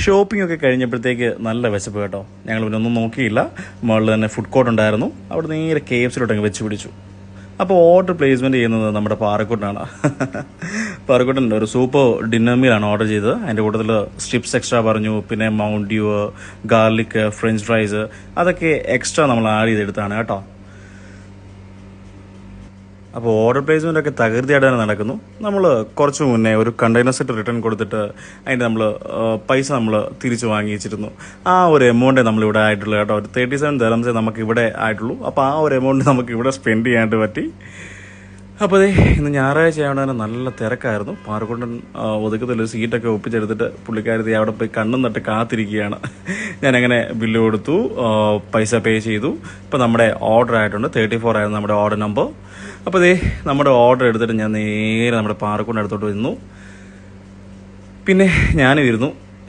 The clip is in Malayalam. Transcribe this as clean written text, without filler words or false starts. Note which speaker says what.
Speaker 1: ഷോപ്പിംഗ് ഒക്കെ കഴിഞ്ഞപ്പോഴത്തേക്ക് നല്ല വിശപ്പ് കേട്ടോ. ഞങ്ങൾ പിന്നെ ഒന്നും നോക്കിയില്ല. മുകളിൽ തന്നെ ഫുഡ് കോർട്ട് ഉണ്ടായിരുന്നു. അവിടെ നേരെ KFCയിലോട്ടങ്ങ് വെച്ച് പിടിച്ചു. അപ്പോൾ ഓർഡർ പ്ലേസ്മെൻറ്റ് ചെയ്യുന്നത് നമ്മുടെ പാറക്കുട്ടനാണ്. പാറക്കുട്ടൻ്റെ ഒരു സൂപ്പർ ഡിന്നർ മീലാണ് ഓർഡർ ചെയ്തത്. അതിൻ്റെ കൂട്ടത്തിൽ സ്ട്രിപ്സ് എക്സ്ട്രാ പറഞ്ഞു, പിന്നെ mount due, garlic, French fries അതൊക്കെ എക്സ്ട്രാ നമ്മൾ ആഡ് ചെയ്തെടുത്താണ് കേട്ടോ. അപ്പോൾ ഓർഡർ പ്ലേസ്മെൻ്റ് ഒക്കെ തകൃതിയായിട്ട് തന്നെ നടക്കുന്നു. നമ്മൾ കുറച്ച് മുന്നേ ഒരു കണ്ടെയ്നർ സെറ്റ് റിട്ടേൺ കൊടുത്തിട്ട് അതിൻ്റെ പൈസ നമ്മൾ തിരിച്ച് വാങ്ങിച്ചിരുന്നു. ആ ഒരു എമൗണ്ടേ നമ്മളിവിടെ ആയിട്ടുള്ളൂ കേട്ടോ. ഒരു 37 dirhams നമുക്ക് ഇവിടെ ആയിട്ടുള്ളൂ. അപ്പോൾ ആ ഒരു എമൗണ്ട് നമുക്ക് ഇവിടെ സ്പെൻഡ് ചെയ്യാനായിട്ട് പറ്റി. അപ്പോൾ ഇന്ന് ഞായറാഴ്ച ആയതുകൊണ്ട് തന്നെ നല്ല തിരക്കായിരുന്നു. പാറക്കുട്ടൻ ഒതുക്കത്തിൽ സീറ്റൊക്കെ ഒപ്പിച്ചെടുത്തിട്ട് പുള്ളിക്കാരത്തി അവിടെ പോയി കണ്ണും നട്ട് കാത്തിരിക്കുകയാണ്. ഞാനങ്ങനെ ബില്ല് കൊടുത്തു, പൈസ പേ ചെയ്തു. ഇപ്പോൾ നമ്മുടെ ഓർഡർ ആയിട്ടുണ്ട്. 34 ആയിരുന്നു നമ്മുടെ ഓർഡർ നമ്പർ. അപ്പോൾ നമ്മുടെ ഓർഡർ എടുത്തിട്ട് ഞാൻ നേരെ നമ്മുടെ പാറക്കുട്ടൻ്റെ അടുത്തോട്ട് വന്നു. പിന്നെ ഞാനും ഇരുന്നു.